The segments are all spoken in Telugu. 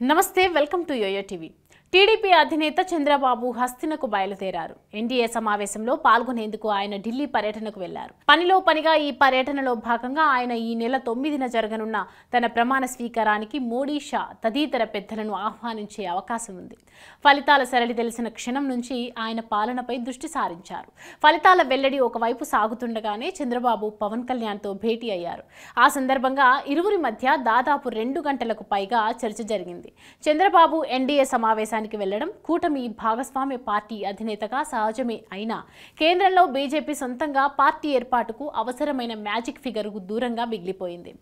నమస్తే welcome to YoYo TV. TDP అధినేత చంద్రబాబు హస్తినకు బయలుదేరారు. ఎన్డీఏ సమావేశంలో పాల్గొనేందుకు ఆయన ఢిల్లీ పర్యటనకు వెళ్లారు. పనిలో పనిగా ఈ పర్యటనలో భాగంగా ఆయన ఈ నెల 9న జరగనున్న తన ప్రమాణ స్వీకారానికి మోడీ, షా తదితర పెద్దలను ఆహ్వానించే అవకాశం ఉంది. ఫలితాల సరళి తెలిసిన క్షణం నుంచి ఆయన పాలనపై దృష్టి సారించారు. ఫలితాల వెల్లడి ఒకవైపు సాగుతుండగానే చంద్రబాబు పవన్ కళ్యాణ్తో భేటీ అయ్యారు. ఆ సందర్భంగా ఇరువురి మధ్య దాదాపు 2 గంటలకు పైగా చర్చ జరిగింది. చంద్రబాబు ఎన్డీఏ సమావేశానికి వెళ్లడం కూటమి భాగస్వామ్య పార్టీ అధినేతగా సహజమే అయినా కేంద్రంలో బీజేపీ సొంతంగా పార్టీ ఏర్పాటుకు అవసరమైన మ్యాజిక్ ఫిగర్కు దూరంగా మిగిలిపోయింది.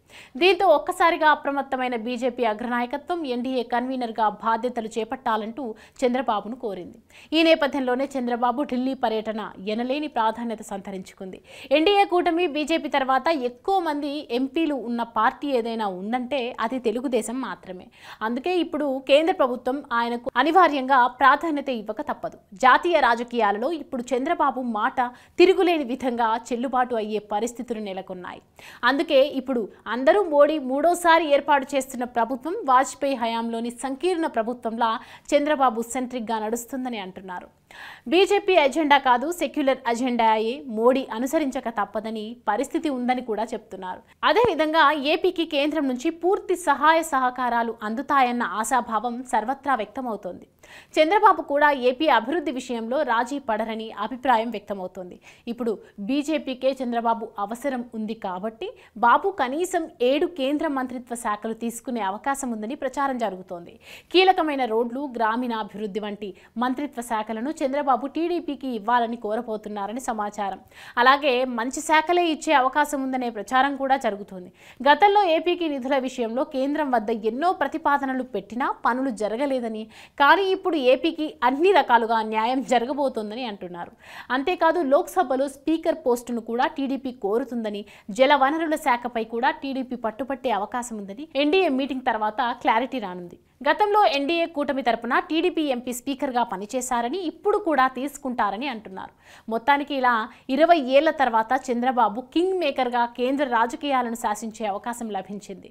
దీంతో ఒక్కసారిగా అప్రమత్తమైన బీజేపీ అగ్రనాయకత్వం ఎన్డీఏ కన్వీనర్గా బాధ్యతలు చేపట్టాలంటూ చంద్రబాబును కోరింది. ఈ నేపథ్యంలోనే చంద్రబాబు ఢిల్లీ పర్యటన ఎనలేని ప్రాధాన్యత సంతరించుకుంది. ఎన్డీఏ కూటమి బీజేపీ తర్వాత ఎక్కువ మంది ఎంపీలు ఉన్న పార్టీ ఏదైనా ఉందంటే అది తెలుగుదేశం మాత్రమే. అందుకే ఇప్పుడు కేంద్ర ప్రభుత్వం ఆయనకు అనివార్యంగా ప్రాధాన్యత ఇవ్వక తప్పదు. జాతీయ రాజకీయాలలో ఇప్పుడు చంద్రబాబు మాట తిరుగులేని విధంగా చెల్లుబాటు అయ్యే పరిస్థితులు నెలకొన్నాయి. అందుకే ఇప్పుడు అందరూ మోడీ మూడోసారి ఏర్పాటు చేస్తున్న ప్రభుత్వం వాజ్పేయి హయాంలోని సంకీర్ణ ప్రభుత్వంలా చంద్రబాబు సెంట్రిక్గా నడుస్తుందని అంటున్నారు. బీజేపీ ఎజెండా కాదు, సెక్యులర్ అజెండాయే మోడీ అనుసరించక తప్పదని పరిస్థితి ఉందని కూడా చెప్తున్నారు. అదేవిధంగా ఏపీకి కేంద్రం నుంచి పూర్తి సహాయ సహకారాలు అందుతాయన్న ఆశాభావం సర్వత్రా వ్యక్తమవుతోంది. చంద్రబాబు కూడా ఏపీ అభివృద్ధి విషయంలో రాజీ పడరని అభిప్రాయం వ్యక్తమవుతోంది. ఇప్పుడు బీజేపీకే చంద్రబాబు అవసరం ఉంది కాబట్టి బాబు కనీసం 7 కేంద్ర మంత్రిత్వ శాఖలు తీసుకునే అవకాశం ఉందని ప్రచారం జరుగుతోంది. కీలకమైన రోడ్లు, గ్రామీణాభివృద్ధి వంటి మంత్రిత్వ శాఖలను చంద్రబాబు టీడీపీకి ఇవ్వాలని కోరబోతున్నారని సమాచారం. అలాగే మంచి శాఖలే ఇచ్చే అవకాశం ఉందనే ప్రచారం కూడా జరుగుతుంది. గతంలో ఏపీకి నిధుల విషయంలో కేంద్రం వద్ద ఎన్నో ప్రతిపాదనలు పెట్టినా పనులు జరగలేదని, కానీ ఇప్పుడు ఏపీకి అన్ని రకాలుగా న్యాయం జరగబోతోందని అంటున్నారు. అంతేకాదు లోక్సభలో స్పీకర్ పోస్టును కూడా టీడీపీ కోరుతుందని, జలవనరుల శాఖపై కూడా టీడీపీ పట్టుపట్టే అవకాశం ఉందని ఎన్డీఏ మీటింగ్ తర్వాత క్లారిటీ రానుంది. గతంలో ఎన్డీఏ కూటమి తరపున టీడీపీ ఎంపీ స్పీకర్గా పనిచేశారని, ఇప్పుడు కూడా తీసుకుంటారని అంటున్నారు. మొత్తానికి ఇలా 20 ఏళ్ల తర్వాత చంద్రబాబు కింగ్ మేకర్గా కేంద్ర రాజకీయాలను శాసించే అవకాశం లభించింది.